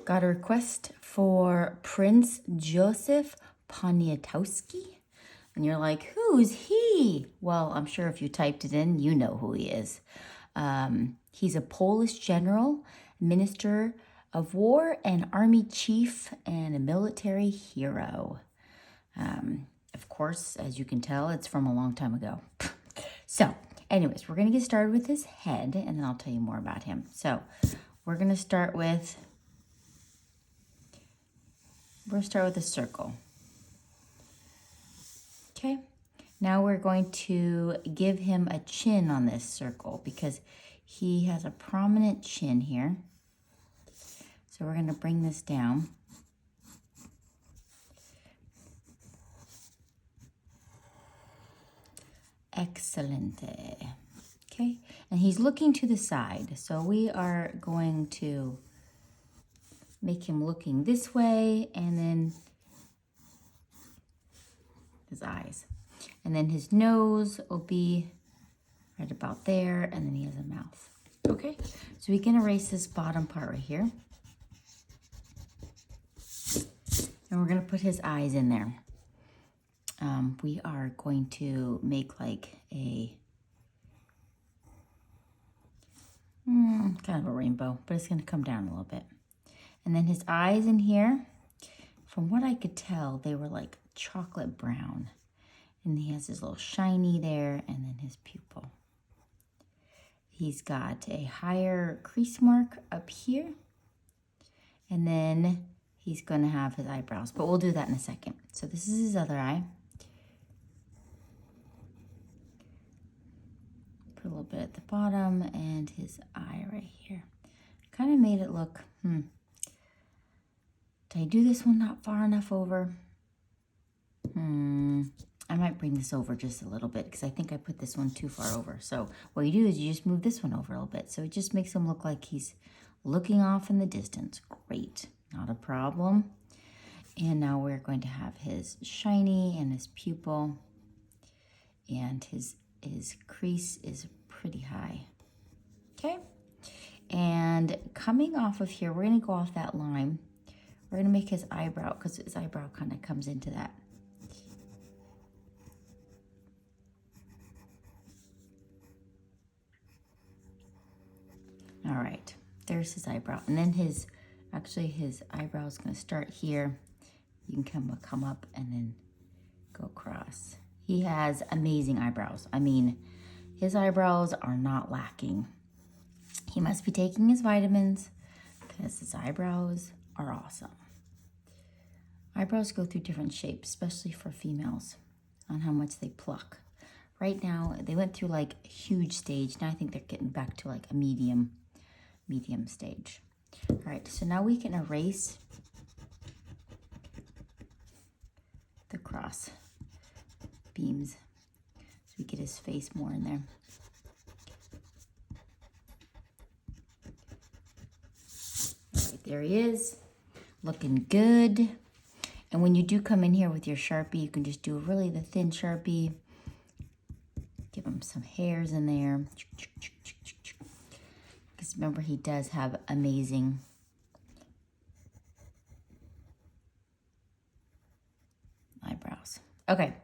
Got a request for Prince Jozef Poniatowski. And you're like, who's he? Well, I'm sure if you typed it in, you know who he is. He's a Polish general, minister of war, and army chief, and a military hero. Of course, as you can tell, it's from a long time ago. So, anyways, we're going to get started with his head, and then I'll tell you more about him. So, we're going to start with a circle. Okay, now we're going to give him a chin on this circle because he has a prominent chin here. So we're going to bring this down. Excellent. Okay, and he's looking to the side. So we are going to make him looking this way, and then his eyes. And then his nose will be right about there, and then he has a mouth. Okay, so we can erase this bottom part right here. And we're going to put his eyes in there. We are going to make like a kind of a rainbow, but it's going to come down a little bit. And then his eyes in here, from what I could tell, they were like chocolate brown. And he has his little shiny there, and then his pupil. He's got a higher crease mark up here. And then he's going to have his eyebrows, but we'll do that in a second. So this is his other eye. Put a little bit at the bottom, and his eye right here. Kind of made it look, did I do this one not far enough over? I might bring this over just a little bit because I think I put this one too far over. So what you do is you just move this one over a little bit. So it just makes him look like he's looking off in the distance. Great, not a problem. And now we're going to have his shiny and his pupil, and his crease is pretty high. Okay, and coming off of here, we're going to go off that line. We're going to make his eyebrow, because his eyebrow kind of comes into that. All right, there's his eyebrow. And then his eyebrow is going to start here. You can come up and then go across. He has amazing eyebrows. I mean, his eyebrows are not lacking. He must be taking his vitamins because his eyebrows are awesome. Eyebrows go through different shapes, especially for females, on how much they pluck. Right now, they went through like a huge stage. Now I think they're getting back to like a medium stage. All right, so now we can erase the cross beams so we get his face more in there. All right, there he is, looking good. And when you do come in here with your Sharpie, you can just do really the thin Sharpie. Give him some hairs in there. Because remember, he does have amazing eyebrows. Okay.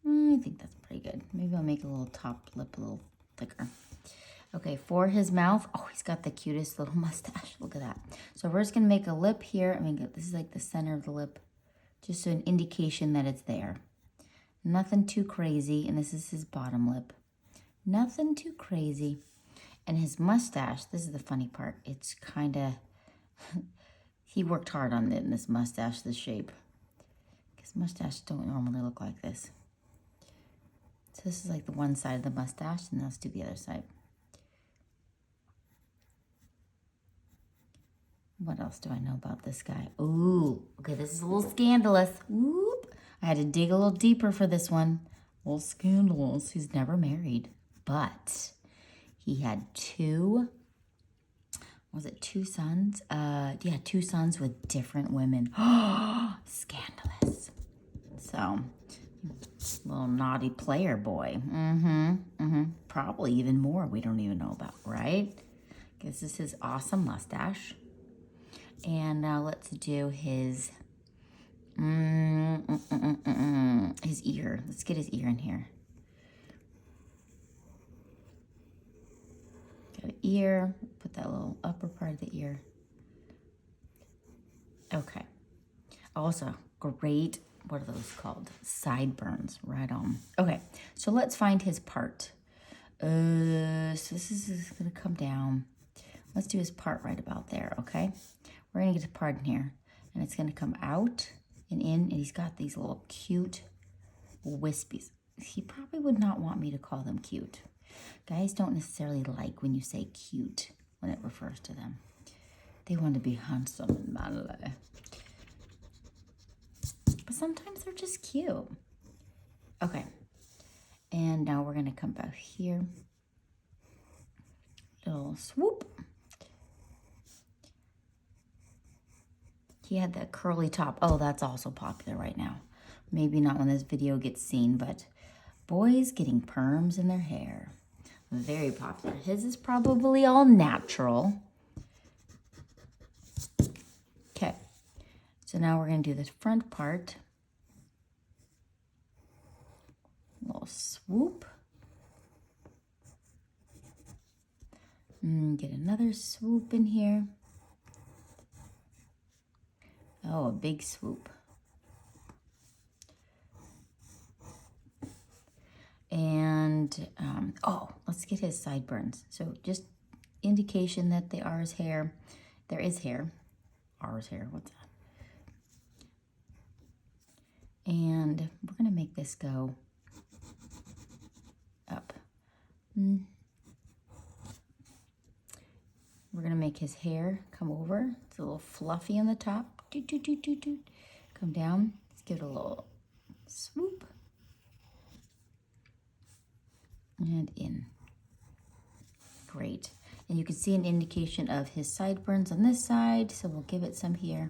I think that's pretty good. Maybe I'll make a little top lip a little thicker. Okay, for his mouth, oh, he's got the cutest little mustache. Look at that. So we're just going to make a lip here. I mean, this is like the center of the lip. Just an indication that it's there. Nothing too crazy. And this is his bottom lip. Nothing too crazy. And his mustache, this is the funny part. It's kind of, he worked hard on it in this mustache, this shape. Because mustaches don't normally look like this. So this is like the one side of the mustache, and let's do the other side. What else do I know about this guy? Ooh, okay, this is a little scandalous. Whoop. I had to dig a little deeper for this one. A little scandalous. He's never married, but he had two sons? Yeah, two sons with different women. Scandalous. So, little naughty player boy. Probably even more we don't even know about, right? This is his awesome mustache. And now let's do his his ear. Let's get his ear in here. Got an ear. Put that little upper part of the ear. Okay. Also, great, what are those called? Sideburns, right on. Okay, so let's find his part. So this is gonna come down. Let's do his part right about there, okay? We're gonna get a part in here, and it's gonna come out and in, and he's got these little cute wispies. He probably would not want me to call them cute. Guys don't necessarily like when you say cute when it refers to them. They want to be handsome and manly. But sometimes they're just cute. Okay. And now we're going to come back here. Little swoop. He had that curly top. Oh, that's also popular right now. Maybe not when this video gets seen, but boys getting perms in their hair. Very popular. His is probably all natural. Okay. So now we're going to do the front part. Little swoop. Get another swoop in here. Oh, a big swoop. And, oh, let's get his sideburns. So just indication that they are his hair. There is hair. Ours hair, what's that? And we're going to make this go up. We're going to make his hair come over. It's a little fluffy on the top. Doot, doot, doot, doot, doot. Come down. Let's give it a little swoop. And in. Great. And you can see an indication of his sideburns on this side. So we'll give it some here.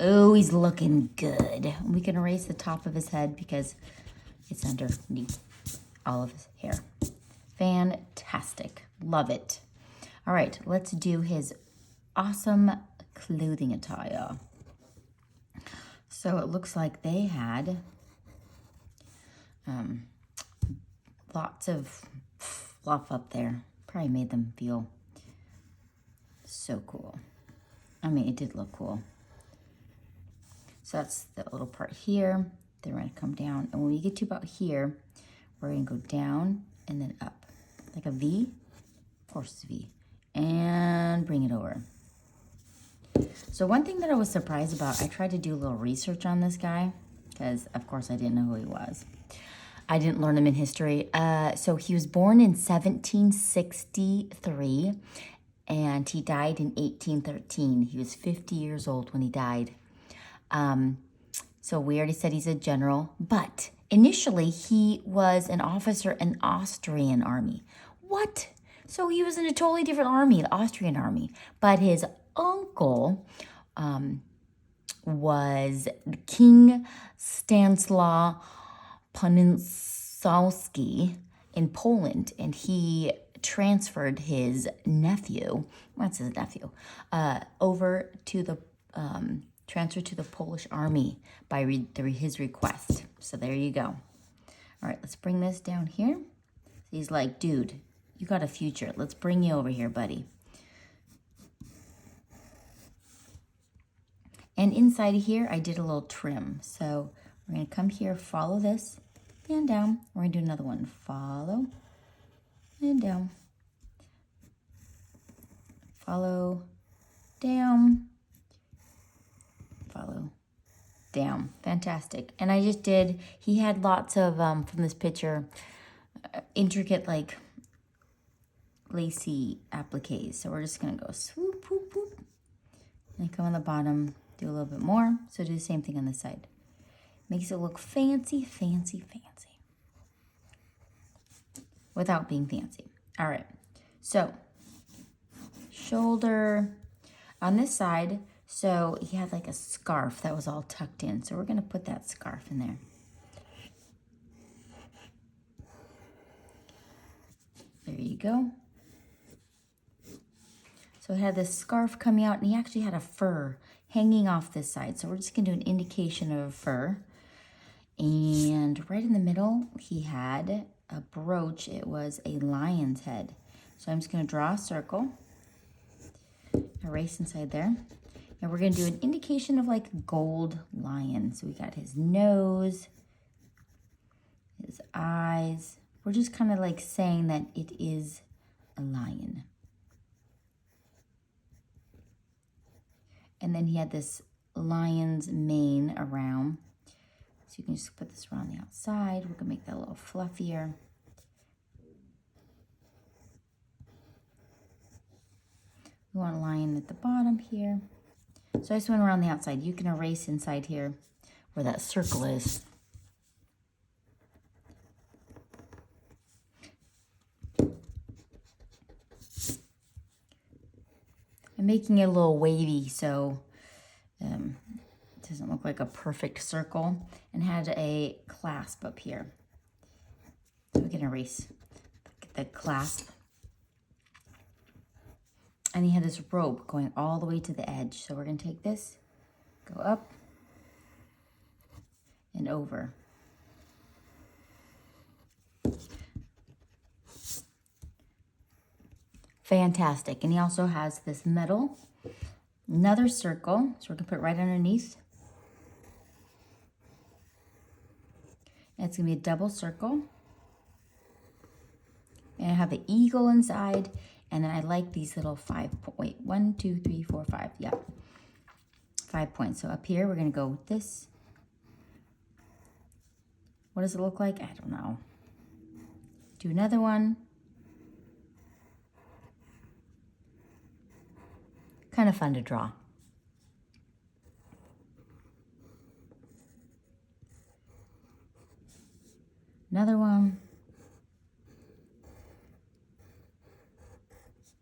Oh, he's looking good. We can erase the top of his head because it's underneath all of his hair. Fantastic. Love it. All right, let's do his awesome clothing attire. So it looks like they had lots of fluff up there. Probably made them feel so cool. I mean, it did look cool. So that's the little part here. Then we're going to come down. And when we get to about here, we're going to go down and then up. Like a V. Of course it's a V. And bring it over. So one thing that I was surprised about, I tried to do a little research on this guy. Because, of course, I didn't know who he was. I didn't learn him in history. So he was born in 1763. And he died in 1813. He was 50 years old when he died. So we already said he's a general, but initially he was an officer in the Austrian army. What? So he was in a totally different army, the Austrian army. But his uncle was King Stanislaw Poniatowski in Poland, and he transferred his nephew, what's his nephew, over to the transferred to the Polish army by his request. So there you go. All right, let's bring this down here. He's like, dude, you got a future. Let's bring you over here, buddy. And inside of here, I did a little trim. So we're going to come here, follow this, and down. We're going to do another one. Follow, and down. Follow, down. Follow, down. Fantastic. And I just did, he had lots of, from this picture, intricate, like, lacy appliques. So we're just going to go swoop, whoop, whoop. And come on the bottom, do a little bit more. So do the same thing on the side. Makes it look fancy, fancy, fancy. Without being fancy. All right. So, shoulder on this side. So he had like a scarf that was all tucked in. So we're going to put that scarf in there. There you go. So So it had this scarf coming out, and he actually had a fur hanging off this side. So we're just gonna do an indication of a fur. And right in the middle, he had a brooch. It was a lion's head. So I'm just gonna draw a circle, erase inside there. And we're gonna do an indication of like gold lion. So we got his nose, his eyes. We're just kind of like saying that it is a lion. And then he had this lion's mane around. So you can just put this around the outside. We can make that a little fluffier. We want a lion at the bottom here. So I just went around the outside. You can erase inside here where that circle is. I'm making it a little wavy so it doesn't look like a perfect circle, and had a clasp up here. So we can erase the clasp. And he had this rope going all the way to the edge. So we're gonna take this, go up and over. Fantastic. And he also has this metal, another circle. So we're gonna put it right underneath. And it's gonna be a double circle. And I have the eagle inside. And then I like these little 1, 2, 3, 4, 5. Yeah, 5 points. So up here, we're gonna go with this. What does it look like? I don't know. Do another one. Kind of fun to draw. Another one.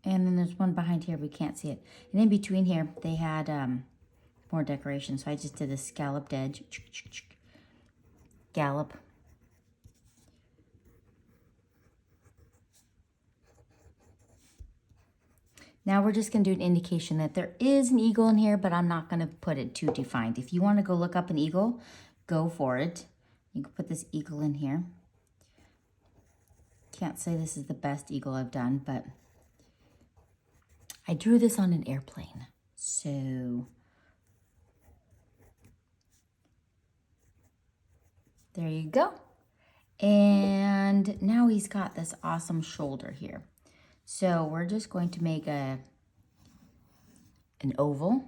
And then there's one behind here, we can't see it. And in between here, they had more decoration. So I just did a scalloped edge. Gallop. Now we're just gonna do an indication that there is an eagle in here, but I'm not gonna put it too defined. If you wanna go look up an eagle, go for it. You can put this eagle in here. Can't say this is the best eagle I've done, but I drew this on an airplane. So there you go. And now he's got this awesome shoulder here. So we're just going to make an oval.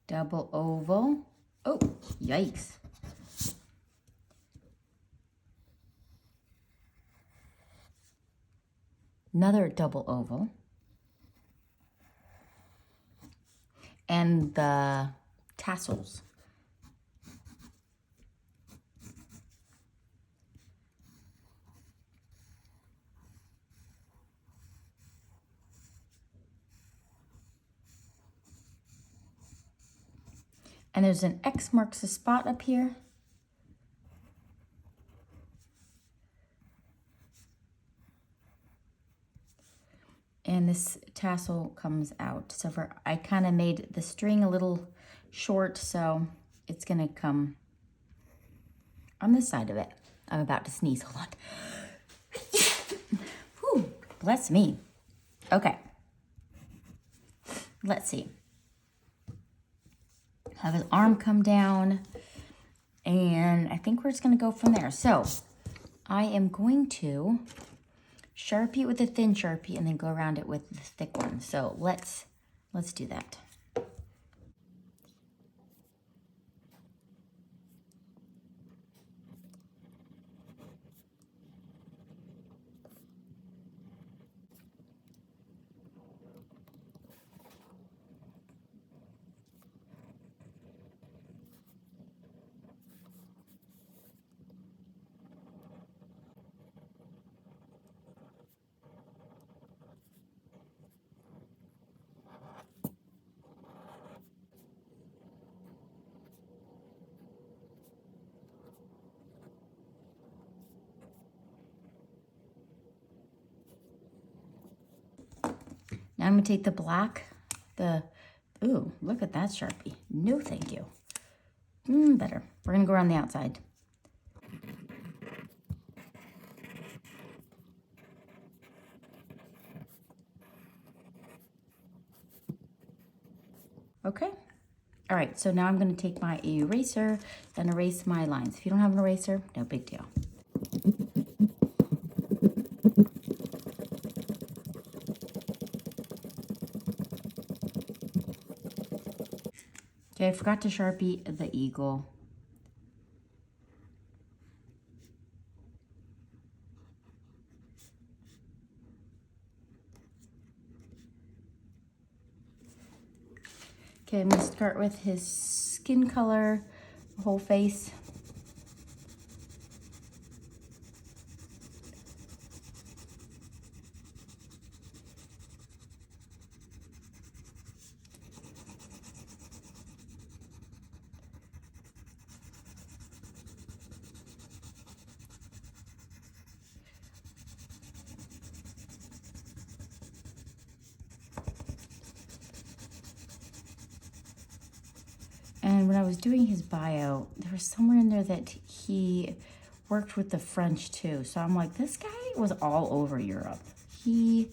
Double oval. Oh, yikes. Another double oval. And the tassels. And there's an X marks the spot up here. And this tassel comes out. So I kind of made the string a little short, so it's gonna come on this side of it. I'm about to sneeze, hold on. Whew, bless me. Okay, let's see. Have his arm come down, and I think we're just gonna go from there. So I am going to Sharpie it with a thin Sharpie and then go around it with the thick one. So let's do that. Now I'm going to take the black, ooh, look at that Sharpie. No, thank you. Better. We're going to go around the outside. Okay. All right, so now I'm going to take my eraser and erase my lines. If you don't have an eraser, no big deal. Okay, I forgot to Sharpie the eagle. Okay, I'm going to start with his skin color, whole face. And when I was doing his bio, there was somewhere in there that he worked with the French too. So I'm like, this guy was all over Europe. He,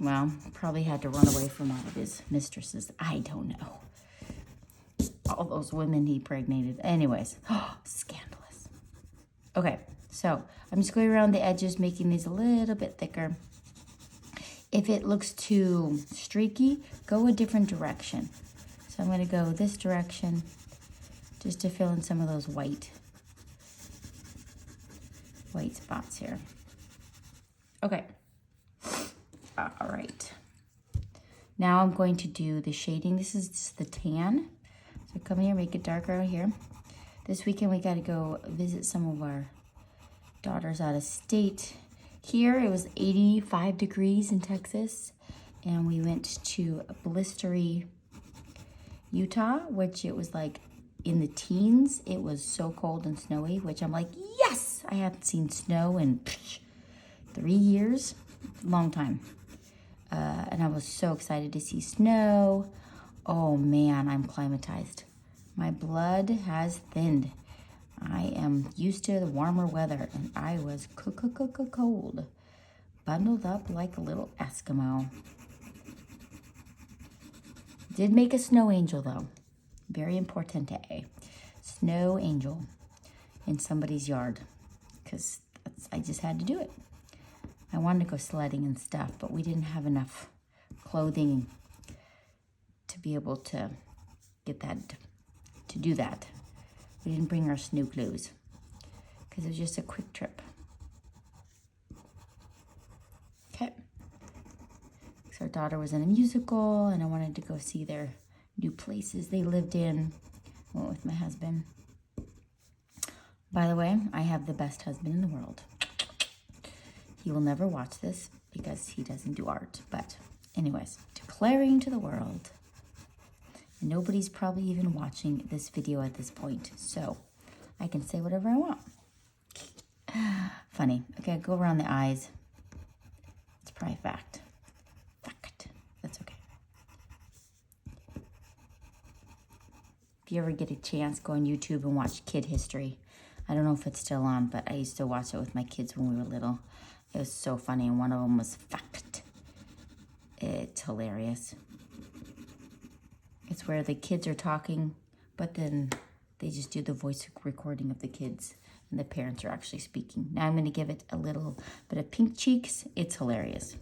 well, probably had to run away from all of his mistresses. I don't know. All those women he pregnated. Anyways, scandalous. Okay, so I'm just going around the edges, making these a little bit thicker. If it looks too streaky, go a different direction. So I'm going to go this direction just to fill in some of those white spots here. Okay. All right. Now I'm going to do the shading. This is just the tan. So come here, make it darker out here. This weekend we got to go visit some of our daughters out of state. Here it was 85 degrees in Texas, and we went to blistery Utah, which it was like in the teens. It was so cold and snowy, which I'm like, yes! I hadn't seen snow in 3 years, long time. And I was so excited to see snow. Oh man, I'm climatized. My blood has thinned. I am used to the warmer weather, and I was cold, bundled up like a little Eskimo. Did make a snow angel though. Very importante. Snow angel in somebody's yard, because I just had to do it. I wanted to go sledding and stuff, but we didn't have enough clothing to be able to get that, to do that. We didn't bring our snow clothes because it was just a quick trip. Okay. So our daughter was in a musical, and I wanted to go see their new places they lived in. Went with my husband. By the way, I have the best husband in the world. He will never watch this because he doesn't do art. But anyways, declaring to the world. Nobody's probably even watching this video at this point, so I can say whatever I want. Funny. Okay, go around the eyes. It's probably fact. That's okay. If you ever get a chance, go on YouTube and watch Kid History. I don't know if it's still on, but I used to watch it with my kids when we were little. It was so funny, and one of them was fact. It's hilarious. It's where the kids are talking, but then they just do the voice recording of the kids, and the parents are actually speaking. Now I'm going to give it a little bit of pink cheeks. It's hilarious.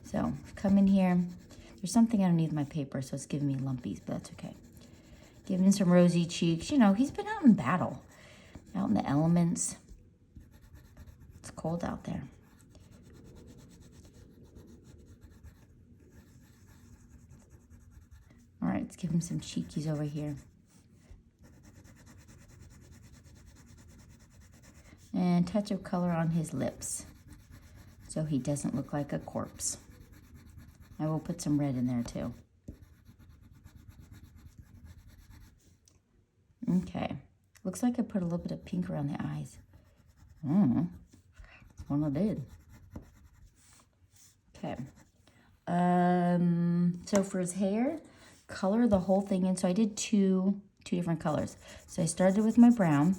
So come in here. There's something underneath my paper, so it's giving me lumpies, but that's okay. Giving some rosy cheeks. You know, he's been out in battle, out in the elements. It's cold out there. All right, let's give him some cheekies over here. And touch of color on his lips so he doesn't look like a corpse. I will put some red in there too. Okay. Looks like I put a little bit of pink around the eyes. That's what I did. Okay. So for his hair, color the whole thing in. So I did two different colors. So I started with my brown.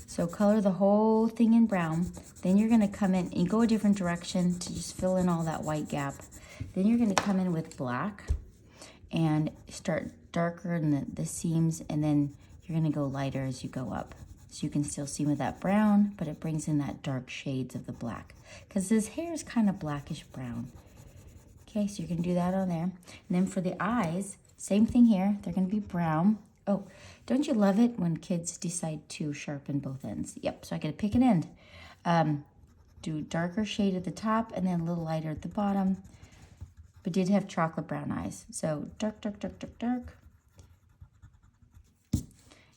So color the whole thing in brown. Then you're gonna come in and go a different direction to just fill in all that white gap. Then you're gonna come in with black and start darker in the seams, and then you're gonna go lighter as you go up. So you can still see with that brown, but it brings in that dark shades of the black, because his hair is kind of blackish brown. Okay, so you're gonna do that on there. And then for the eyes, same thing here. They're gonna be brown. Oh, don't you love it when kids decide to sharpen both ends? Yep, so I gotta pick an end. Do darker shade at the top and then a little lighter at the bottom, but did have chocolate brown eyes. So dark, dark, dark, dark, dark.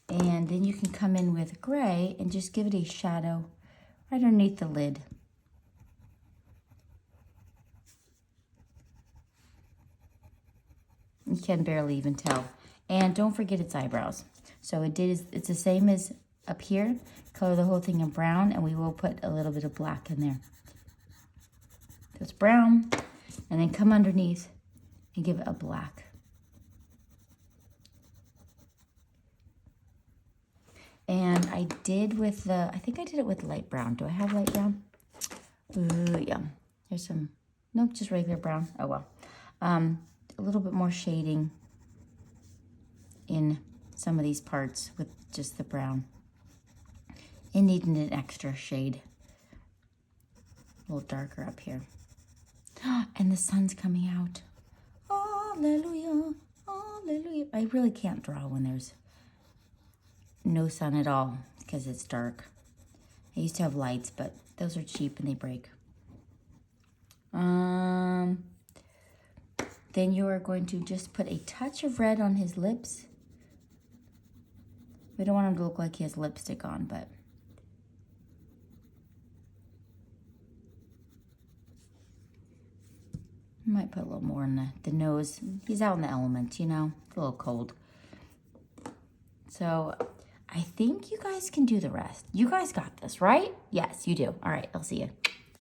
And then you can come in with gray and just give it a shadow right underneath the lid. You can barely even tell. And don't forget its eyebrows. So it's the same as up here. Color the whole thing in brown, and we will put a little bit of black in there. So it's brown, and then come underneath and give it a black. And I did with I think I did it with light brown. Do I have light brown? Ooh, yeah. Here's some, nope, just regular brown. Oh, well. A little bit more shading in some of these parts with just the brown. It needed an extra shade. A little darker up here. And the sun's coming out. Hallelujah, hallelujah. I really can't draw when there's no sun at all because it's dark. I used to have lights, but those are cheap and they break. Then you are going to just put a touch of red on his lips. We don't want him to look like he has lipstick on, but I might put a little more in the nose. He's out in the elements, you know, it's a little cold. So I think you guys can do the rest. You guys got this, right? Yes, you do. All right, I'll see you.